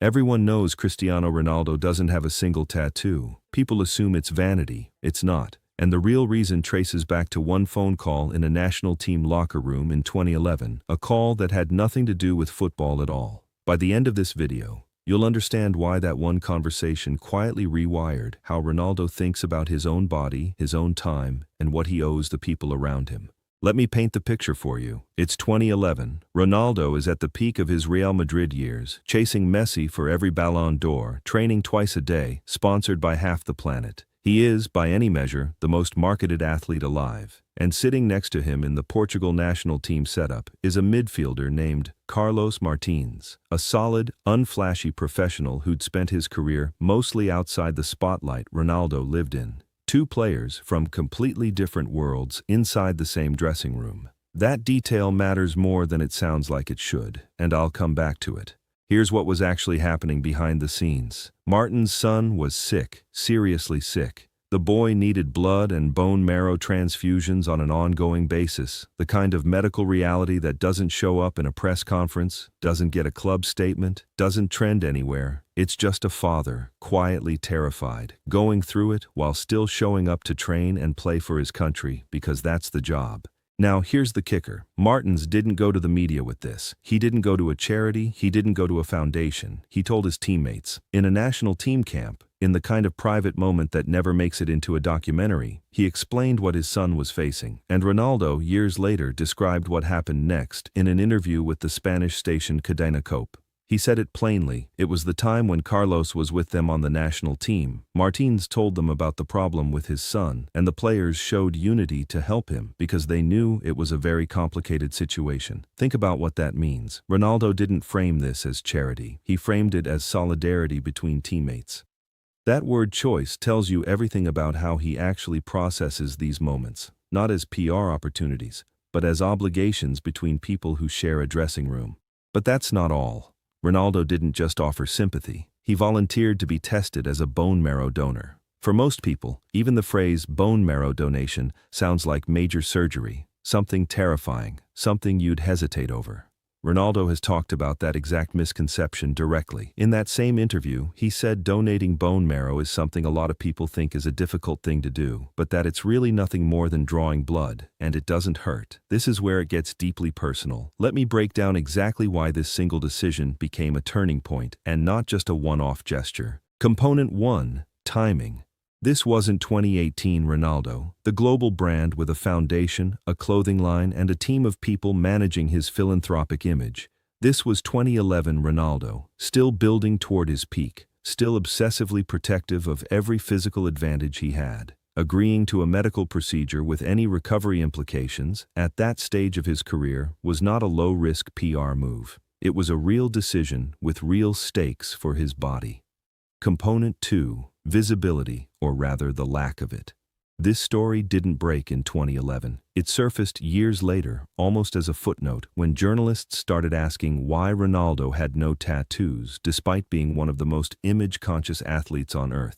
Everyone knows Cristiano Ronaldo doesn't have a single tattoo. People assume it's vanity. It's not. And the real reason traces back to one phone call in a national team locker room in 2011, a call that had nothing to do with football at all. By the end of this video, you'll understand why that one conversation quietly rewired how Ronaldo thinks about his own body, his own time, and what he owes the people around him. Let me paint the picture for you. It's 2011. Ronaldo is at the peak of his Real Madrid years, chasing Messi for every Ballon d'Or, training twice a day, sponsored by half the planet. He is, by any measure, the most marketed athlete alive. And sitting next to him in the Portugal national team setup is a midfielder named Carlos Martins, a solid, unflashy professional who'd spent his career mostly outside the spotlight Ronaldo lived in. Two players from completely different worlds inside the same dressing room. That detail matters more than it sounds like it should, and I'll come back to it. Here's what was actually happening behind the scenes. Martin's son was sick, seriously sick. The boy needed blood and bone marrow transfusions on an ongoing basis, the kind of medical reality that doesn't show up in a press conference, doesn't get a club statement, doesn't trend anywhere. It's just a father, quietly terrified, going through it while still showing up to train and play for his country, because that's the job. Now, here's the kicker. Martins didn't go to the media with this. He didn't go to a charity. He didn't go to a foundation. He told his teammates. In a national team camp, in the kind of private moment that never makes it into a documentary, he explained what his son was facing. And Ronaldo, years later, described what happened next in an interview with the Spanish station Cadena Cope. He said it plainly. It was the time when Carlos was with them on the national team. Martins told them about the problem with his son, and the players showed unity to help him because they knew it was a very complicated situation. Think about what that means. Ronaldo didn't frame this as charity. He framed it as solidarity between teammates. That word choice tells you everything about how he actually processes these moments, not as PR opportunities, but as obligations between people who share a dressing room. But that's not all. Ronaldo didn't just offer sympathy. He volunteered to be tested as a bone marrow donor. For most people, even the phrase bone marrow donation sounds like major surgery, something terrifying, something you'd hesitate over. Ronaldo has talked about that exact misconception directly. In that same interview, he said donating bone marrow is something a lot of people think is a difficult thing to do, but that it's really nothing more than drawing blood, and it doesn't hurt. This is where it gets deeply personal. Let me break down exactly why this single decision became a turning point and not just a one-off gesture. Component 1. Timing. This wasn't 2018 Ronaldo, the global brand with a foundation, a clothing line, and a team of people managing his philanthropic image. This was 2011 Ronaldo, still building toward his peak, still obsessively protective of every physical advantage he had. Agreeing to a medical procedure with any recovery implications, at that stage of his career, was not a low-risk PR move. It was a real decision with real stakes for his body. Component 2. Visibility, or rather the lack of it. This story didn't break in 2011. It surfaced years later, almost as a footnote, when journalists started asking why Ronaldo had no tattoos despite being one of the most image-conscious athletes on earth.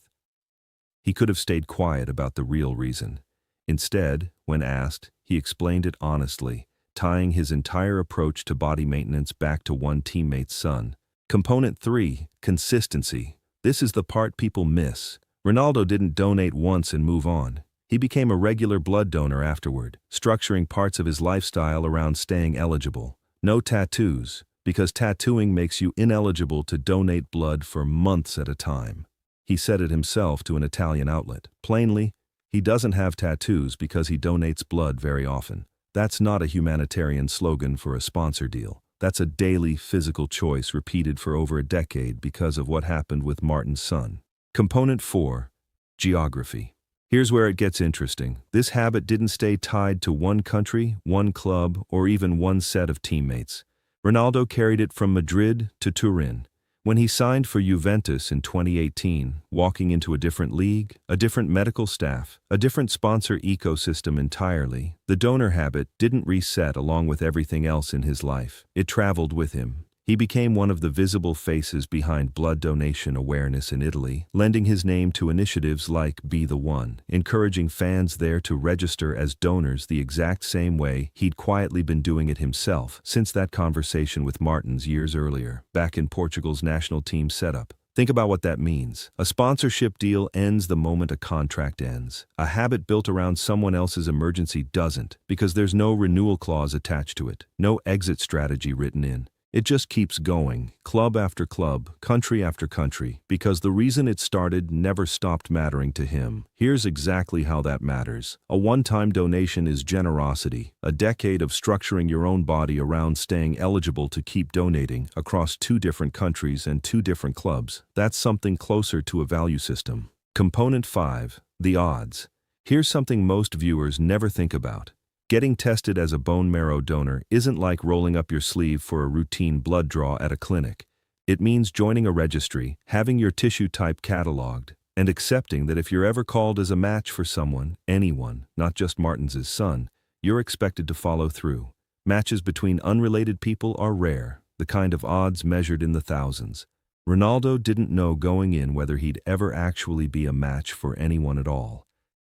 He could have stayed quiet about the real reason. Instead, when asked, he explained it honestly, tying his entire approach to body maintenance back to one teammate's son. Component 3. Consistency. This is the part people miss. Ronaldo didn't donate once and move on. He became a regular blood donor afterward, structuring parts of his lifestyle around staying eligible. No tattoos, because tattooing makes you ineligible to donate blood for months at a time. He said it himself to an Italian outlet. Plainly, he doesn't have tattoos because he donates blood very often. That's not a humanitarian slogan for a sponsor deal. That's a daily physical choice repeated for over a decade because of what happened with Martin's son. Component 4. Geography. Here's where it gets interesting. This habit didn't stay tied to one country, one club, or even one set of teammates. Ronaldo carried it from Madrid to Turin. When he signed for Juventus in 2018, walking into a different league, a different medical staff, a different sponsor ecosystem entirely, the donor habit didn't reset along with everything else in his life. It traveled with him. He became one of the visible faces behind blood donation awareness in Italy, lending his name to initiatives like Be the One, encouraging fans there to register as donors the exact same way he'd quietly been doing it himself since that conversation with Martins years earlier, back in Portugal's national team setup. Think about what that means. A sponsorship deal ends the moment a contract ends. A habit built around someone else's emergency doesn't, because there's no renewal clause attached to it, no exit strategy written in. It just keeps going, club after club, country after country, because the reason it started never stopped mattering to him. Here's exactly how that matters. A one-time donation is generosity, a decade of structuring your own body around staying eligible to keep donating across 2 different countries and 2 different clubs. That's something closer to a value system. Component 5, the odds. Here's something most viewers never think about. Getting tested as a bone marrow donor isn't like rolling up your sleeve for a routine blood draw at a clinic. It means joining a registry, having your tissue type cataloged, and accepting that if you're ever called as a match for someone, anyone, not just Martins's son, you're expected to follow through. Matches between unrelated people are rare, the kind of odds measured in the thousands. Ronaldo didn't know going in whether he'd ever actually be a match for anyone at all.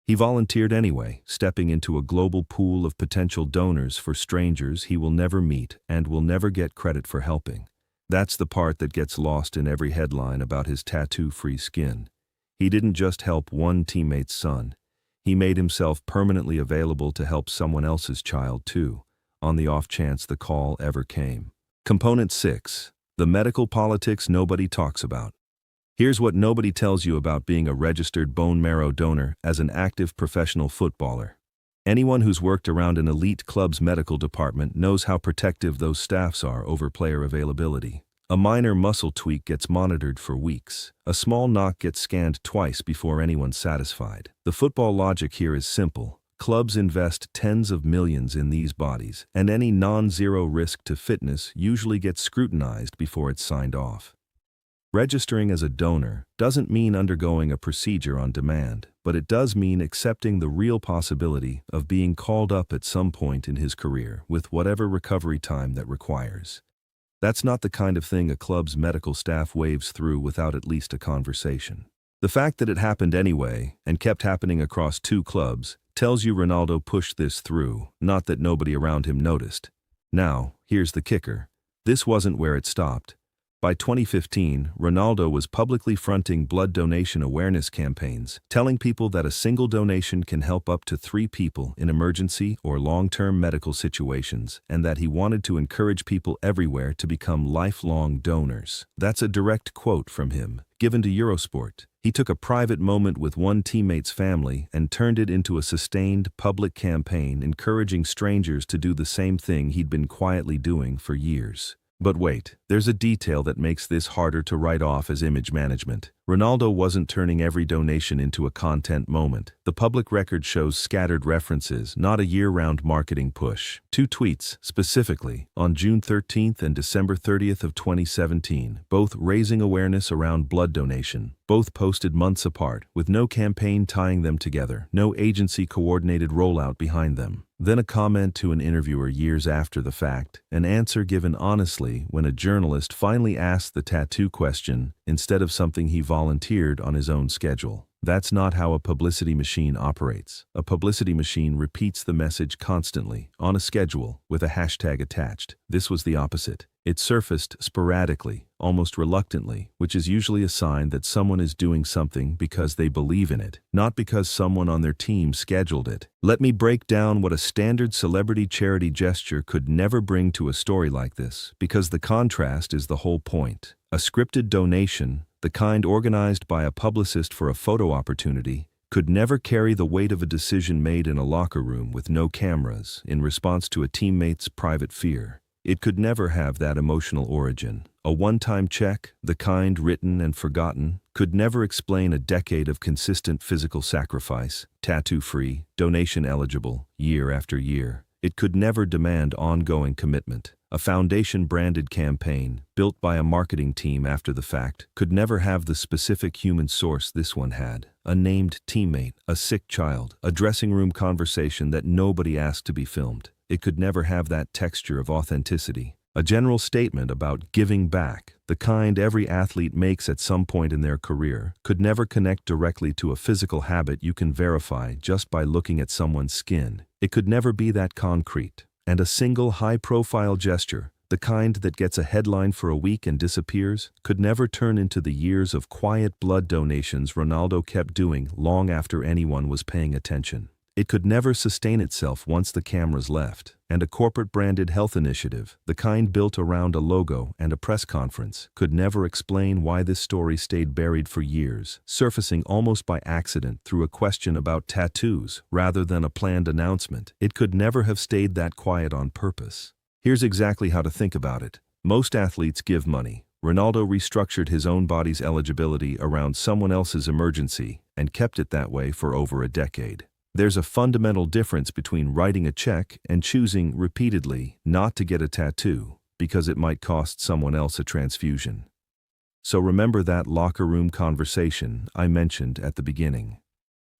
He volunteered anyway, stepping into a global pool of potential donors for strangers he will never meet and will never get credit for helping. That's the part that gets lost in every headline about his tattoo-free skin. He didn't just help one teammate's son. He made himself permanently available to help someone else's child too, on the off chance the call ever came. Component 6. The medical politics nobody talks about. Here's what nobody tells you about being a registered bone marrow donor as an active professional footballer. Anyone who's worked around an elite club's medical department knows how protective those staffs are over player availability. A minor muscle tweak gets monitored for weeks. A small knock gets scanned twice before anyone's satisfied. The football logic here is simple. Clubs invest tens of millions in these bodies, and any non-zero risk to fitness usually gets scrutinized before it's signed off. Registering as a donor doesn't mean undergoing a procedure on demand, but it does mean accepting the real possibility of being called up at some point in his career with whatever recovery time that requires. That's not the kind of thing a club's medical staff waves through without at least a conversation. The fact that it happened anyway, and kept happening across 2 clubs, tells you Ronaldo pushed this through, not that nobody around him noticed. Now, here's the kicker. This wasn't where it stopped. By 2015, Ronaldo was publicly fronting blood donation awareness campaigns, telling people that a single donation can help up to 3 people in emergency or long-term medical situations, and that he wanted to encourage people everywhere to become lifelong donors. That's a direct quote from him, given to Eurosport. He took a private moment with one teammate's family and turned it into a sustained public campaign encouraging strangers to do the same thing he'd been quietly doing for years. But wait, there's a detail that makes this harder to write off as image management. Ronaldo wasn't turning every donation into a content moment. The public record shows scattered references, not a year-round marketing push. 2 tweets, specifically, on June 13th and December 30th of 2017, both raising awareness around blood donation. Both posted months apart, with no campaign tying them together, no agency-coordinated rollout behind them. Then a comment to an interviewer years after the fact, an answer given honestly when a journalist finally asked the tattoo question instead of something he volunteered on his own schedule. That's not how a publicity machine operates. A publicity machine repeats the message constantly, on a schedule, with a hashtag attached. This was the opposite. It surfaced sporadically, almost reluctantly, which is usually a sign that someone is doing something because they believe in it, not because someone on their team scheduled it. Let me break down what a standard celebrity charity gesture could never bring to a story like this, because the contrast is the whole point. A scripted donation, the kind organized by a publicist for a photo opportunity, could never carry the weight of a decision made in a locker room with no cameras in response to a teammate's private fear. It could never have that emotional origin. A one-time check, the kind written and forgotten, could never explain a decade of consistent physical sacrifice, tattoo-free, donation-eligible, year after year. It could never demand ongoing commitment. A foundation-branded campaign, built by a marketing team after the fact, could never have the specific human source this one had. A named teammate, a sick child, a dressing room conversation that nobody asked to be filmed. It could never have that texture of authenticity. A general statement about giving back, the kind every athlete makes at some point in their career, could never connect directly to a physical habit you can verify just by looking at someone's skin. It could never be that concrete. And a single high-profile gesture, the kind that gets a headline for a week and disappears, could never turn into the years of quiet blood donations Ronaldo kept doing long after anyone was paying attention. It could never sustain itself once the cameras left, and a corporate-branded health initiative, the kind built around a logo and a press conference, could never explain why this story stayed buried for years, surfacing almost by accident through a question about tattoos rather than a planned announcement. It could never have stayed that quiet on purpose. Here's exactly how to think about it. Most athletes give money. Ronaldo restructured his own body's eligibility around someone else's emergency and kept it that way for over a decade. There's a fundamental difference between writing a check and choosing repeatedly not to get a tattoo because it might cost someone else a transfusion. So remember that locker room conversation I mentioned at the beginning.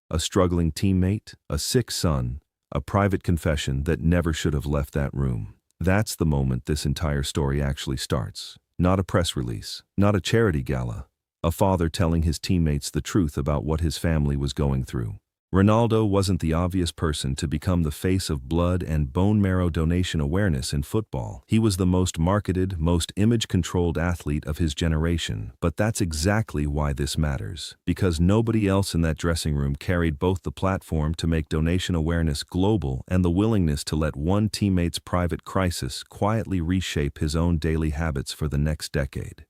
A struggling teammate, a sick son, a private confession that never should have left that room. That's the moment this entire story actually starts. Not a press release, not a charity gala. A father telling his teammates the truth about what his family was going through. Ronaldo wasn't the obvious person to become the face of blood and bone marrow donation awareness in football. He was the most marketed, most image-controlled athlete of his generation. But that's exactly why this matters. Because nobody else in that dressing room carried both the platform to make donation awareness global and the willingness to let one teammate's private crisis quietly reshape his own daily habits for the next decade.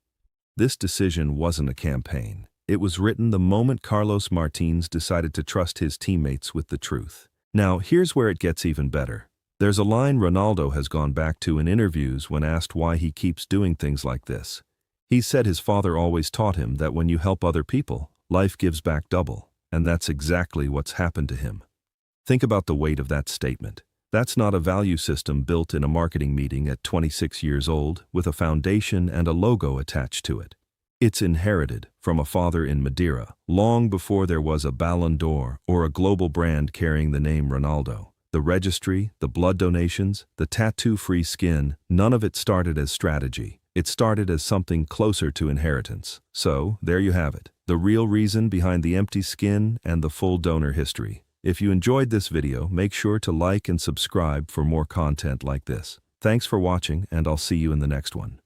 This decision wasn't a campaign. It was written the moment Carlos Martins decided to trust his teammates with the truth. Now, here's where it gets even better. There's a line Ronaldo has gone back to in interviews when asked why he keeps doing things like this. He said his father always taught him that when you help other people, life gives back double, and that's exactly what's happened to him. Think about the weight of that statement. That's not a value system built in a marketing meeting at 26 years old with a foundation and a logo attached to it. It's inherited from a father in Madeira, long before there was a Ballon d'Or or a global brand carrying the name Ronaldo. The registry, the blood donations, the tattoo-free skin, none of it started as strategy. It started as something closer to inheritance. So, there you have it, the real reason behind the empty skin and the full donor history. If you enjoyed this video, make sure to like and subscribe for more content like this. Thanks for watching, and I'll see you in the next one.